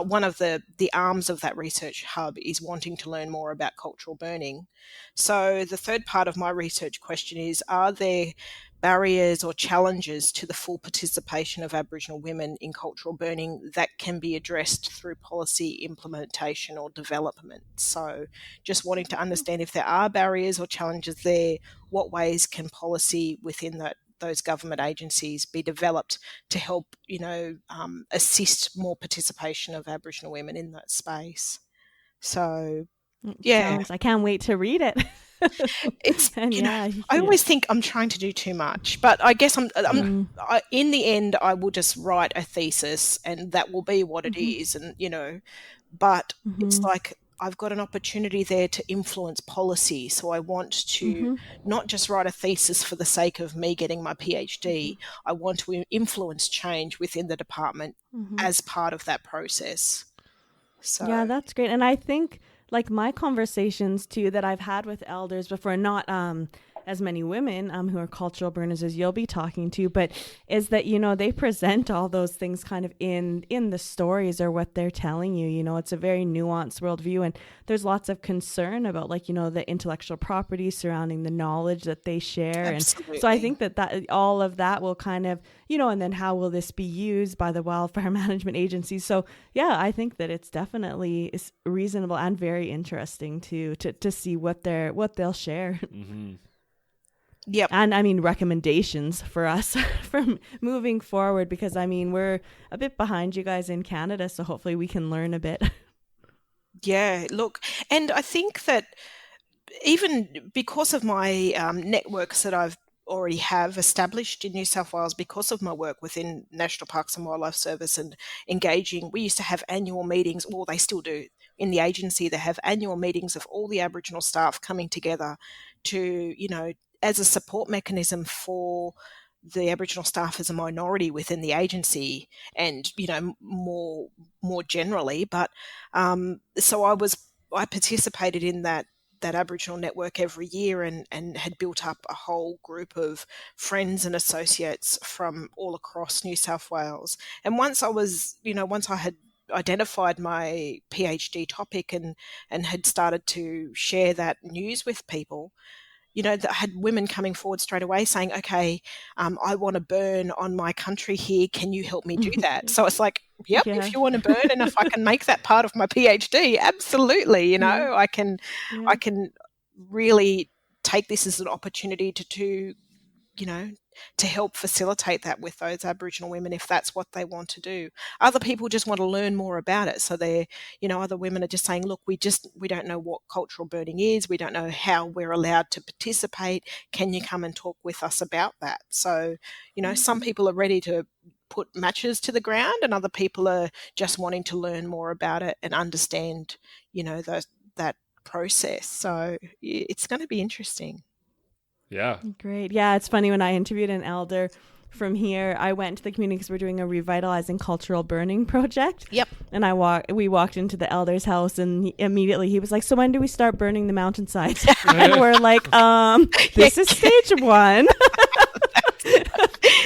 one of the arms of that research hub is wanting to learn more about cultural burning. So the third part of my research question is, are there barriers or challenges to the full participation of Aboriginal women in cultural burning that can be addressed through policy implementation or development? So just wanting to understand if there are barriers or challenges there, what ways can policy within those government agencies be developed to help, assist more participation of Aboriginal women in that space. So, I can't wait to read it. It's, I always think I'm trying to do too much, but I guess in the end, I will just write a thesis and that will be what it is. And, but it's like, I've got an opportunity there to influence policy. So I want to not just write a thesis for the sake of me getting my PhD. I want to influence change within the department as part of that process. So yeah, that's great. And I think like my conversations too that I've had with elders before, not as many women who are cultural burners as you'll be talking to, but is that, they present all those things kind of in the stories or what they're telling you. It's a very nuanced worldview, and there's lots of concern about the intellectual property surrounding the knowledge that they share. Absolutely. And so I think that all of that will kind of, and then how will this be used by the wildfire management agencies? So yeah, I think that it's definitely is reasonable and very interesting to see what they'll share. Mm-hmm. Yep. And recommendations for us from moving forward, because we're a bit behind you guys in Canada, so hopefully we can learn a bit. Yeah, look, and I think that even because of my networks that I've already have established in New South Wales, because of my work within National Parks and Wildlife Service and engaging, we used to have annual meetings, well, they still do in the agency. They have annual meetings of all the Aboriginal staff coming together to, as a support mechanism for the Aboriginal staff as a minority within the agency, and more generally. But so I participated in that Aboriginal network every year, and had built up a whole group of friends and associates from all across New South Wales. And once I had identified my PhD topic and had started to share that news with people, that had women coming forward straight away saying, okay, I want to burn on my country here. Can you help me do that? So it's like, yep, Yeah. if you want to burn, and if I can make that part of my PhD, absolutely. I can really take this as an opportunity to help facilitate that with those Aboriginal women if that's what they want to do. Other people just want to learn more about it. So they're, other women are just saying, look, we don't know what cultural burning is. We don't know how we're allowed to participate. Can you come and talk with us about that? So, some people are ready to put matches to the ground, and other people are just wanting to learn more about it and understand, that process. So it's going to be interesting. Yeah. Great. Yeah, it's funny, when I interviewed an elder from here, I went to the community because we're doing a revitalizing cultural burning project. Yep. And we walked into the elder's house, and immediately he was like, so when do we start burning the mountainsides? And we're like, this is stage one.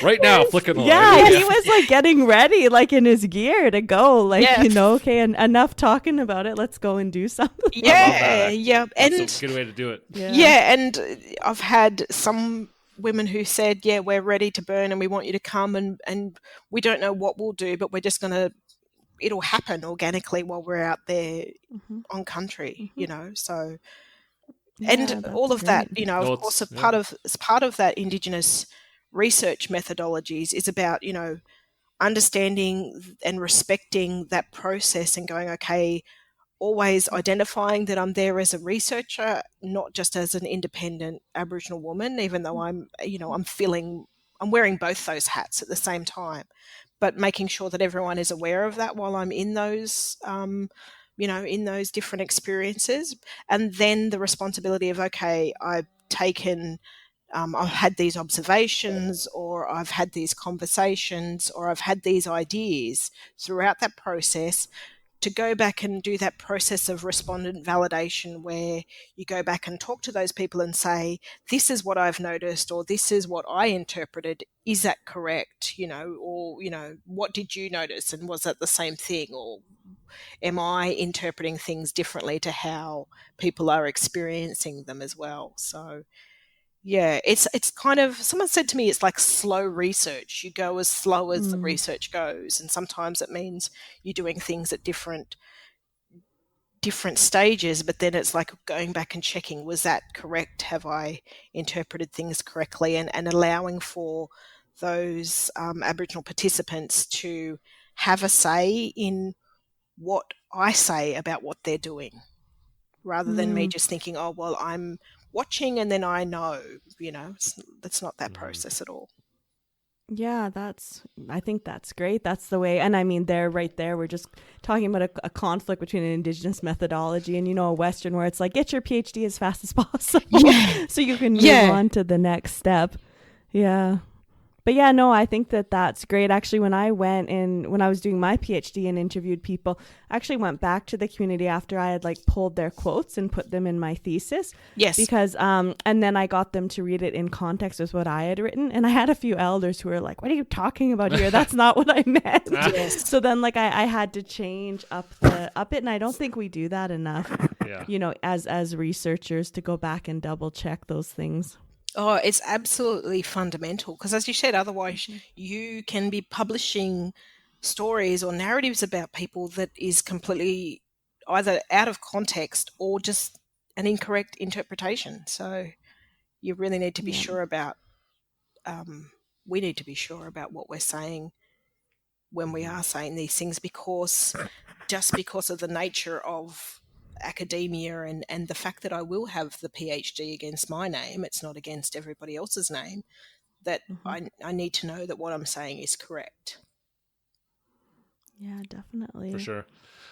Right now, flicking the Yeah, light. he was like getting ready, like in his gear to go. Like, Yes. okay, and enough talking about it. Let's go and do something. Yeah, yeah. That's a good way to do it. Yeah, and I've had some women who said, yeah, we're ready to burn and we want you to come, and we don't know what we'll do, but we're just going to, it'll happen organically while we're out there on country, so. And all of that, of course, as part of that Indigenous research methodologies is about, understanding and respecting that process and going, okay, always identifying that I'm there as a researcher, not just as an independent Aboriginal woman, even though I'm wearing both those hats at the same time, but making sure that everyone is aware of that while I'm in those, in those different experiences. And then the responsibility of, okay, I've had these observations, or I've had these conversations, or I've had these ideas throughout that process, to go back and do that process of respondent validation, where you go back and talk to those people and say, this is what I've noticed, or this is what I interpreted. Is that correct? Or, what did you notice? And was that the same thing? Or am I interpreting things differently to how people are experiencing them as well? So, yeah, it's kind of, someone said to me, it's like slow research. You go as slow as the research goes, and sometimes it means you're doing things at different stages, but then it's like going back and checking, was that correct? Have I interpreted things correctly? And allowing for those Aboriginal participants to have a say in what I say about what they're doing, rather than me just thinking, oh, well, I'm watching and then I know, that's not that process at all. Yeah, I think that's great. That's the way. And I mean, right there, we're just talking about a conflict between an Indigenous methodology and, a Western, where it's like, get your PhD as fast as possible so you can move on to the next step. Yeah. But yeah, no, I think that that's great. Actually, when I was doing my PhD and interviewed people, I actually went back to the community after I had like pulled their quotes and put them in my thesis. Yes. Because, and then I got them to read it in context with what I had written. And I had a few elders who were like, what are you talking about here? That's not what I meant. Yes. So then like I had to change up it. And I don't think we do that enough, as researchers, to go back and double check those things. Oh, it's absolutely fundamental because, as you said, otherwise you can be publishing stories or narratives about people that is completely either out of context or just an incorrect interpretation. So you really need to be sure about, we need to be sure about what we're saying when we are saying these things, because of the nature of academia and the fact that I will have the PhD against my name, it's not against everybody else's name, that I need to know that what I'm saying is correct. Yeah, definitely. For sure.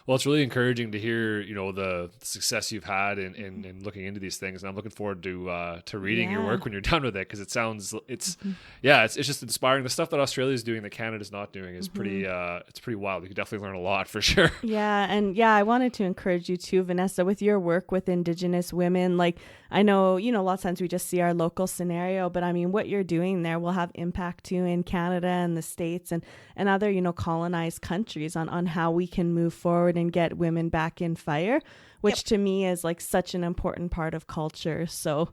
Well, it's really encouraging to hear, the success you've had in looking into these things. And I'm looking forward to reading your work when you're done with it, because it's just inspiring. The stuff that Australia is doing that Canada's not doing is it's pretty wild. You can definitely learn a lot for sure. Yeah. And I wanted to encourage you too, Vanessa, with your work with Indigenous women. Like, I know, a lot of times we just see our local scenario, but I mean, what you're doing there will have impact too in Canada and the States and other, colonized countries on how we can move forward and get women back in fire, which to me is like such an important part of culture. So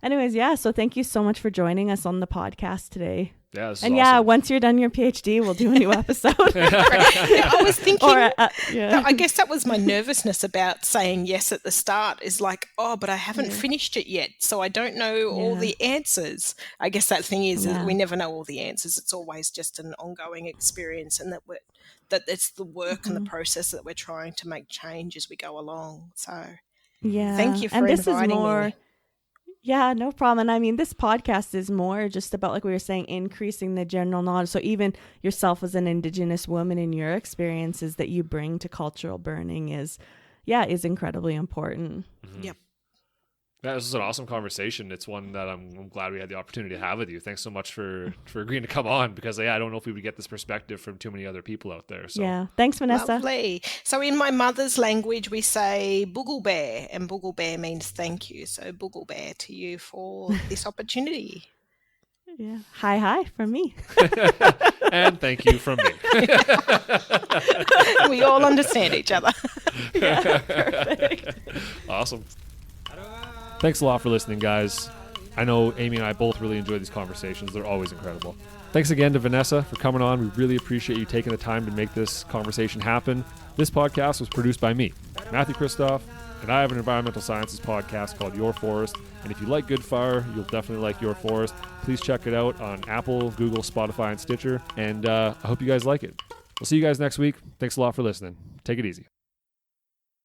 anyways, so thank you so much for joining us on the podcast today. Yeah, this is and awesome. Once you're done your PhD, we'll do a new episode. I was thinking, I guess that was my nervousness about saying yes at the start, is like, but I haven't finished it yet, so I don't know all the answers. I guess that thing is that we never know all the answers. It's always just an ongoing experience, and that it's the work and the process that we're trying to make change as we go along. So thank you for inviting me. Yeah, no problem. And I mean, this podcast is more just about, like we were saying, increasing the general knowledge. So even yourself as an Indigenous woman and your experiences that you bring to cultural burning is incredibly important. Mm-hmm. Yep. Yeah, this was an awesome conversation. It's one that I'm glad we had the opportunity to have with you. Thanks so much for agreeing to come on, because I don't know if we would get this perspective from too many other people out there. So yeah, thanks, Vanessa. Lovely. So in my mother's language, we say Boogle Bear, and Boogle Bear means thank you. So Boogle Bear to you for this opportunity. Yeah. Hi from me. And thank you from me. We all understand each other. Yeah, perfect. Awesome. Thanks a lot for listening, guys. I know Amy and I both really enjoy these conversations. They're always incredible. Thanks again to Vanessa for coming on. We really appreciate you taking the time to make this conversation happen. This podcast was produced by me, Matthew Kristoff, and I have an environmental sciences podcast called Your Forest. And if you like good fire, you'll definitely like Your Forest. Please check it out on Apple, Google, Spotify, and Stitcher. And I hope you guys like it. We'll see you guys next week. Thanks a lot for listening. Take it easy.